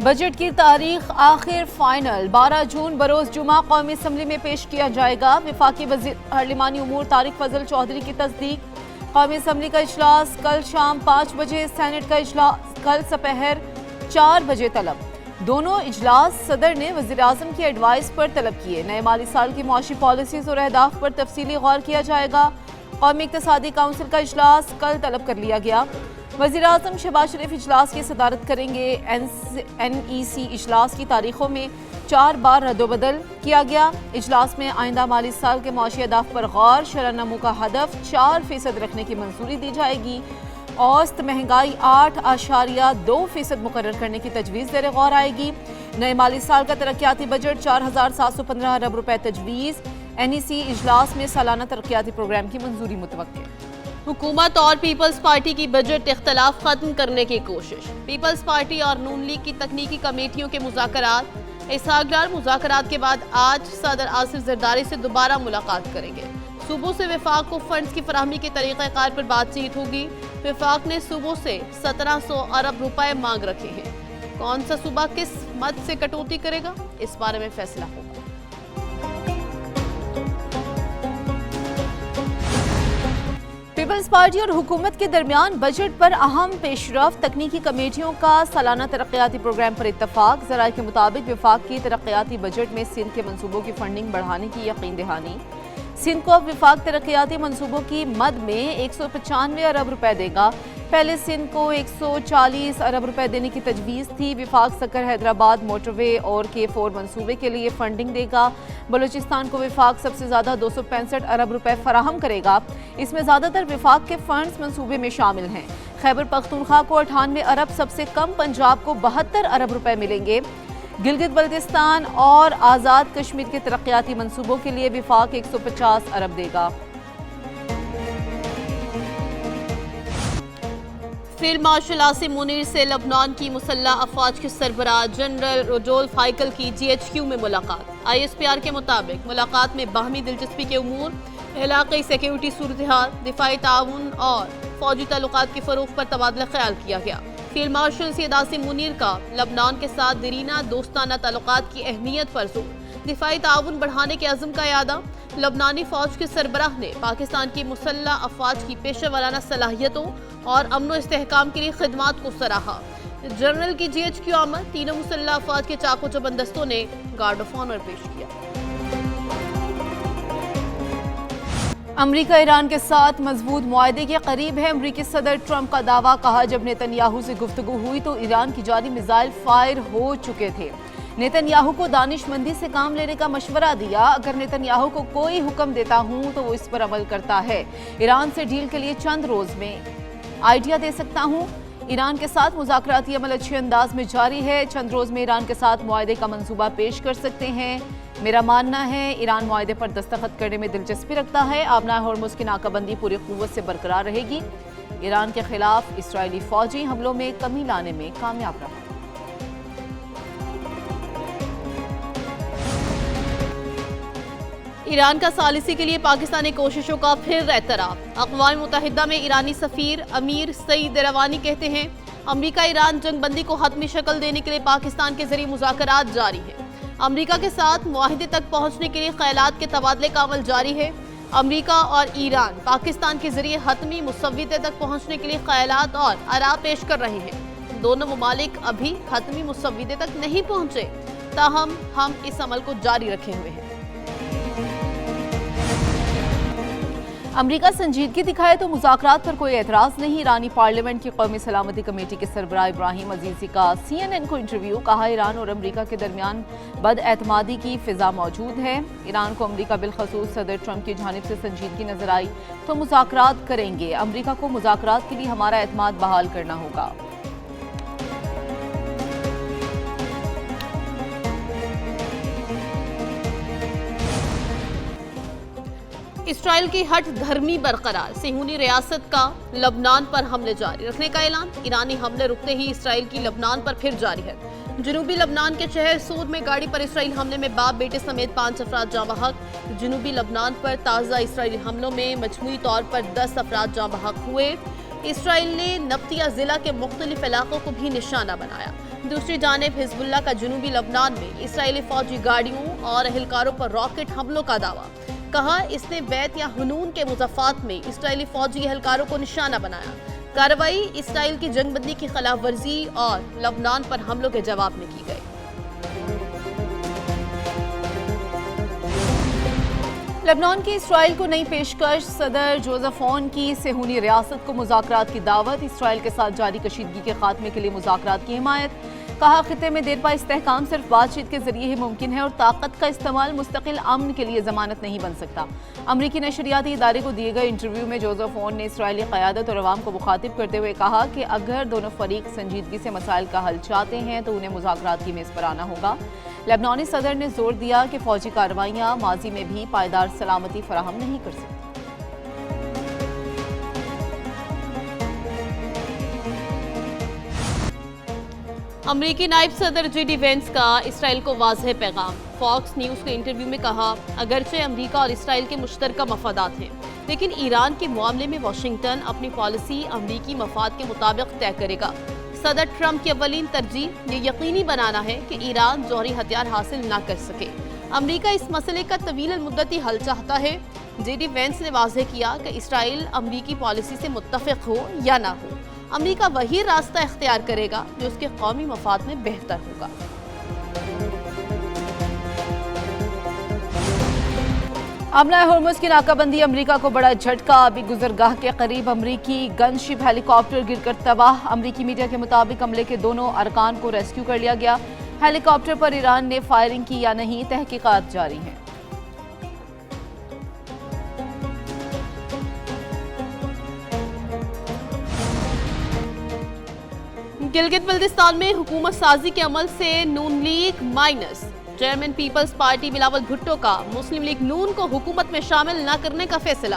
Budget کی تاریخ آخر فائنل 12 جون بروز جمعہ قومی اسمبلی میں پیش کیا جائے گا۔ وفاقی وزیر پارلیمانی امور طارق فضل چودھری کی تصدیق۔ قومی اسمبلی کا اجلاس کل شام 5 بجے، سینٹ کا اجلاس کل سپہر 4 بجے طلب۔ دونوں اجلاس صدر نے وزیر اعظم کی ایڈوائز پر طلب کیے۔ نئے مالی سال کی معاشی پالیسیز اور اہداف پر تفصیلی غور کیا جائے گا۔ قومی اقتصادی کونسل کا اجلاس کل طلب کر لیا گیا۔ وزیر اعظم شہباز شریف اجلاس کی صدارت کریں گے۔ این ای سی اجلاس کی تاریخوں میں 4 بار رد و بدل کیا گیا۔ اجلاس میں آئندہ مالی سال کے معاشی اہداف پر غور، شرح نمو کا ہدف 4% رکھنے کی منظوری دی جائے گی۔ اوسط مہنگائی 8.2% مقرر کرنے کی تجویز زیر غور آئے گی۔ نئے مالی سال کا ترقیاتی بجٹ 4715 ارب روپے تجویز۔ این ای سی اجلاس میں سالانہ ترقیاتی پروگرام کی منظوری متوقع۔ حکومت اور پیپلز پارٹی کی بجٹ اختلاف ختم کرنے کی کوشش۔ پیپلز پارٹی اور نون لیگ کی تکنیکی کمیٹیوں کے مذاکرات اسحاق ڈار مذاکرات کے بعد آج صدر آصف زرداری سے دوبارہ ملاقات کریں گے۔ صوبوں سے وفاق کو فنڈز کی فراہمی کے طریقہ کار پر بات چیت ہوگی۔ وفاق نے صوبوں سے 1700 ارب روپے مانگ رکھے ہیں۔ کون سا صوبہ کس مد سے کٹوتی کرے گا، اس بارے میں فیصلہ ہوگا۔ پیپلز پارٹی اور حکومت کے درمیان بجٹ پر اہم پیش رفت۔ تکنیکی کمیٹیوں کا سالانہ ترقیاتی پروگرام پر اتفاق۔ ذرائع کے مطابق وفاق کی ترقیاتی بجٹ میں سندھ کے منصوبوں کی فنڈنگ بڑھانے کی یقین دہانی۔ سندھ کو اب وفاق ترقیاتی منصوبوں کی مد میں 195 ارب روپے دے گا۔ پہلے سندھ کو 140 ارب روپے دینے کی تجویز تھی۔ وفاق سکر حیدرآباد موٹر وے اور K4 منصوبے کے لیے فنڈنگ دے گا۔ بلوچستان کو وفاق سب سے زیادہ 265 ارب روپے فراہم کرے گا۔ اس میں زیادہ تر وفاق کے فنڈز منصوبے میں شامل ہیں۔ خیبر پختونخوا کو 98 ارب، سب سے کم پنجاب کو 72 ارب روپے ملیں گے۔ گلگت بلتستان اور آزاد کشمیر کے ترقیاتی منصوبوں کے لیے وفاق 150 ارب دے گا۔ فیلڈ مارشل عاصم منیر سے لبنان کی مسلح افواج کے سربراہ جنرل روڈولف ہائیکل کی GHQ میں ملاقات۔ ISPR کے مطابق ملاقات میں باہمی دلچسپی کے امور، علاقائی سیکیورٹی صورتحال، دفاعی تعاون اور فوجی تعلقات کے فروغ پر تبادلہ خیال کیا گیا۔ فیلڈ مارشل سید عاصم منیر کا لبنان کے ساتھ دیرینہ دوستانہ تعلقات کی اہمیت پر زور، دفاعی تعاون بڑھانے کے عزم کا اعادہ۔ لبنانی فوج کے سربراہ نے پاکستان کی مسلح افواج کی پیشہ ورانہ صلاحیتوں اور امن و استحکام کے لیے خدمات کو سراہا۔ جنرل کی GHQ آمد، تینوں مسلح افواج کے چاق و چوبندستوں نے گارڈ آف آنر پیش کیا۔ امریکہ ایران کے ساتھ مضبوط معاہدے کے قریب ہے۔ امریکی صدر ٹرمپ کا دعویٰ، کہا جب نیتن یاہو سے گفتگو ہوئی تو ایران کی جانب میزائل فائر ہو چکے تھے۔ نیتن یاہو کو دانش مندی سے کام لینے کا مشورہ دیا۔ اگر نیتن یاہو کو کوئی حکم دیتا ہوں تو وہ اس پر عمل کرتا ہے۔ ایران سے ڈیل کے لیے چند روز میں آئیڈیا دے سکتا ہوں۔ ایران کے ساتھ مذاکراتی عمل اچھے انداز میں جاری ہے۔ چند روز میں ایران کے ساتھ معاہدے کا منصوبہ پیش کر سکتے ہیں۔ میرا ماننا ہے ایران معاہدے پر دستخط کرنے میں دلچسپی رکھتا ہے۔ آبنائے ہرمز کی ناکہ بندی پوری قوت سے برقرار رہے گی۔ ایران کے خلاف اسرائیلی فوجی حملوں میں کمی لانے میں کامیاب رہا۔ ایران کا ثالثی کے لیے پاکستانی کوششوں کا پھر اعتراف۔ اقوام متحدہ میں ایرانی سفیر امیر سعید روانی کہتے ہیں امریکہ ایران جنگ بندی کو حتمی شکل دینے کے لیے پاکستان کے ذریعے مذاکرات جاری ہیں۔ امریکہ کے ساتھ معاہدے تک پہنچنے کے لیے خیالات کے تبادلے کا عمل جاری ہے۔ امریکہ اور ایران پاکستان کے ذریعے حتمی مسودے تک پہنچنے کے لیے خیالات اور آراء پیش کر رہے ہیں۔ دونوں ممالک ابھی حتمی مسودے تک نہیں پہنچے، تاہم ہم اس عمل کو جاری رکھے ہوئے ہیں۔ امریکہ سنجیدگی دکھائے تو مذاکرات پر کوئی اعتراض نہیں۔ ایرانی پارلیمنٹ کی قومی سلامتی کمیٹی کے سربراہ ابراہیم عزیزی کا CNN کو انٹرویو، کہا ایران اور امریکہ کے درمیان بد اعتمادی کی فضا موجود ہے۔ ایران کو امریکہ بالخصوص صدر ٹرمپ کی جانب سے سنجیدگی نظر آئی تو مذاکرات کریں گے۔ امریکہ کو مذاکرات کے لیے ہمارا اعتماد بحال کرنا ہوگا۔ اسرائیل کی ہٹ دھرمی برقرار، صہیونی ریاست کا لبنان پر حملے جاری رکھنے کا اعلان۔ ایرانی حملے رکتے ہی اسرائیل کی لبنان پر پھر جاری ہے۔ جنوبی لبنان کے شہر سود میں گاڑی پر اسرائیل حملے میں باپ بیٹے سمیت 5 افراد جاں بحق۔ جنوبی لبنان پر تازہ اسرائیلی حملوں میں مجموعی طور پر 10 افراد جاں بحق ہوئے۔ اسرائیل نے نبطیہ ضلع کے مختلف علاقوں کو بھی نشانہ بنایا۔ دوسری جانب حزب اللہ کا جنوبی لبنان میں اسرائیلی فوجی گاڑیوں اور اہلکاروں پر راکٹ حملوں کا دعویٰ، کہا اس نے بیت یا حنون کے مضافات میں اسرائیلی فوجی اہلکاروں کو نشانہ بنایا۔ کارروائی اسرائیل کی جنگ بندی کی خلاف ورزی اور لبنان پر حملوں کے جواب میں کی گئی۔ لبنان کی اسرائیل کو نئی پیشکش، صدر جوزف اون کی صہیونی ریاست کو مذاکرات کی دعوت، اسرائیل کے ساتھ جاری کشیدگی کے خاتمے کے لیے مذاکرات کی حمایت، کہا خطے میں دیرپا استحکام صرف بات چیت کے ذریعے ہی ممکن ہے اور طاقت کا استعمال مستقل امن کے لیے ضمانت نہیں بن سکتا۔ امریکی نشریاتی ادارے کو دیے گئے انٹرویو میں جوزف اون نے اسرائیلی قیادت اور عوام کو مخاطب کرتے ہوئے کہا کہ اگر دونوں فریق سنجیدگی سے مسائل کا حل چاہتے ہیں تو انہیں مذاکرات کی میز پر آنا ہوگا۔ لبنانی صدر نے زور دیا کہ فوجی کارروائیاں ماضی میں بھی پائیدار سلامتی فراہم نہیں کر سکتی۔ امریکی نائب صدر جے ڈی وینس کا اسرائیل کو واضح پیغام، فاکس نیوز کے انٹرویو میں کہا اگرچہ امریکہ اور اسرائیل کے مشترکہ مفادات ہیں لیکن ایران کے معاملے میں واشنگٹن اپنی پالیسی امریکی مفاد کے مطابق طے کرے گا۔ صدر ٹرمپ کی اولین ترجیح یہ یقینی بنانا ہے کہ ایران جوہری ہتھیار حاصل نہ کر سکے۔ امریکہ اس مسئلے کا طویل المدتی حل چاہتا ہے۔ جے ڈی وینس نے واضح کیا کہ اسرائیل امریکی پالیسی سے متفق ہو یا نہ ہو، امریکہ وہی راستہ اختیار کرے گا جو اس کے قومی مفاد میں بہتر ہوگا۔ حملہ ہرمز کی ناکہ بندی امریکہ کو بڑا جھٹکا، ابھی گزرگاہ کے قریب امریکی گن شپ ہیلی کاپٹر گر کر تباہ، امریکی میڈیا کے مطابق حملے کے دونوں ارکان کو ریسکیو کر لیا گیا۔ ہیلی کاپٹر پر ایران نے فائرنگ کی یا نہیں، تحقیقات جاری ہیں۔ گلگت بلتستان میں حکومت سازی کے عمل سے نون league minus, chairman Peoples Party Bilawal Bhutto کا مسلم لیگ نون کو حکومت میں شامل نہ کرنے کا فیصلہ۔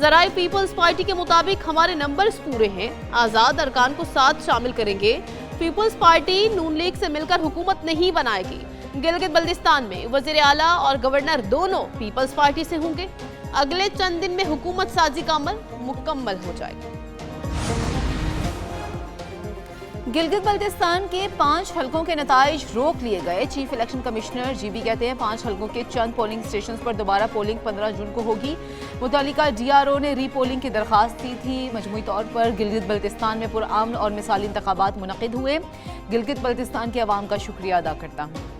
ذرائع پیپلز پارٹی کے مطابق ہمارے نمبرز پورے ہیں، آزاد ارکان کو ساتھ شامل کریں گے، پیپلز پارٹی نون لیگ سے مل کر حکومت نہیں بنائے گی۔ گلگت بلتستان میں وزیر اعلیٰ اور گورنر دونوں پیپلز پارٹی سے ہوں گے۔ اگلے چند دن میں حکومت سازی کا عمل مکمل ہو جائے گا۔ گلگت بلتستان کے 5 حلقوں کے نتائج روک لیے گئے، چیف الیکشن کمشنر جی بی کہتے ہیں 5 حلقوں کے چند پولنگ سٹیشنز پر دوبارہ پولنگ 15 جون کو ہوگی۔ متعلقہ ڈی آر او نے ری پولنگ کی درخواست دی تھی۔ مجموعی طور پر گلگت بلتستان میں پرامن اور مثالی انتخابات منعقد ہوئے۔ گلگت بلتستان کے عوام کا شکریہ ادا کرتا ہوں۔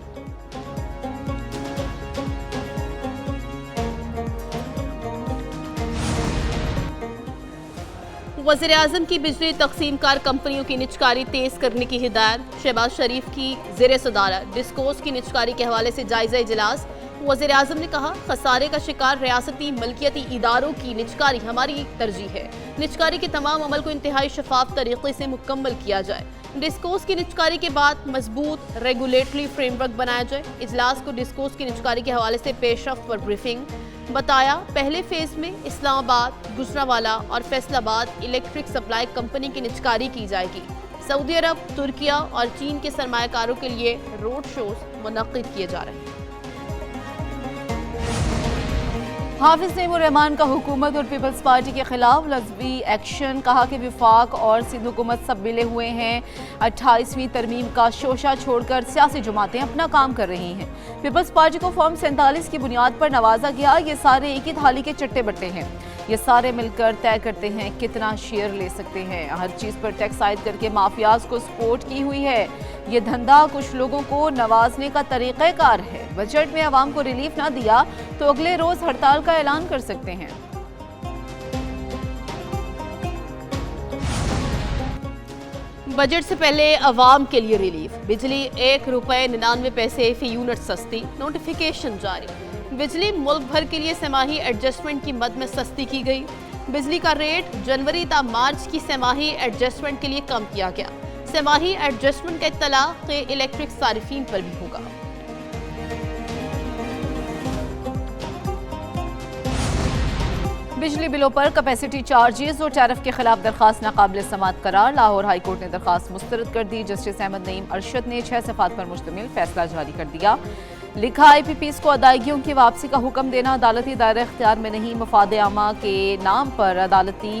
وزیر اعظم کی بجلی تقسیم کار کمپنیوں کی نجکاری تیز کرنے کی ہدایت، شہباز شریف کی زیر صدارت ڈسکوز کی نجکاری کے حوالے سے جائزہ اجلاس۔ وزیر اعظم نے کہا خسارے کا شکار ریاستی ملکیتی اداروں کی نجکاری ہماری ترجیح ہے، نجکاری کے تمام عمل کو انتہائی شفاف طریقے سے مکمل کیا جائے، ڈسکوز کی نجکاری کے بعد مضبوط ریگولیٹری فریم ورک بنایا جائے۔ اجلاس کو ڈسکوز کی نجکاری کے حوالے سے پیش رفت پر بریفنگ بتایا۔ پہلے فیز میں اسلام آباد، گجرانوالہ اور فیصل آباد الیکٹرک سپلائی کمپنی کی نجکاری کی جائے گی۔ سعودی عرب، ترکیہ اور چین کے سرمایہ کاروں کے لیے روڈ شوز منعقد کیے جا رہے ہیں۔ حافظ نعیم الرحمان کا حکومت اور پیپلز پارٹی کے خلاف لفظی ایکشن، کہا کہ وفاق اور سندھ حکومت سب ملے ہوئے ہیں، 28ویں ترمیم کا شوشہ چھوڑ کر سیاسی جماعتیں اپنا کام کر رہی ہیں۔ پیپلز پارٹی کو فارم 47 کی بنیاد پر نوازا گیا، یہ سارے ایک ہی تھالی کے چٹے بٹے ہیں، یہ سارے مل کر طے کرتے ہیں کتنا شیئر لے سکتے ہیں، ہر چیز پر ٹیکس عائد کر کے مافیاز کو سپورٹ کی ہوئی ہے، یہ دھندا کچھ لوگوں کو نوازنے کا طریقہ کار ہے۔ بجٹ میں عوام کو ریلیف نہ دیا تو اگلے روز ہڑتال کا اعلان کر سکتے ہیں۔ بجٹ سے پہلے عوام کے لیے ریلیف، بجلی 1 روپے 99 پیسے فی یونٹ سستی، نوٹیفیکیشن جاری۔ بجلی ملک بھر کے لیے سماہی ایڈجسٹمنٹ کی مد میں سستی کی گئی۔ بجلی کا ریٹ جنوری تا مارچ کی سماہی ایڈجسٹمنٹ کے لیے کم کیا گیا۔ سماہی ایڈجسٹمنٹ کا اطلاق الیکٹرک صارفین پر بھی ہوگا۔ بجلی بلوں پر کیپیسٹی چارجز اور ٹیرف کے خلاف درخواست ناقابل سماعت قرار، لاہور ہائی کورٹ نے درخواست مسترد کر دی۔ جسٹس احمد نعیم ارشد نے 6 صفحات پر مشتمل فیصلہ جاری کر دیا۔ لکھا آئی پی پیز کو ادائیگیوں کی واپسی کا حکم دینا عدالتی دائرہ اختیار میں نہیں، مفاد عامہ کے نام پر عدالتی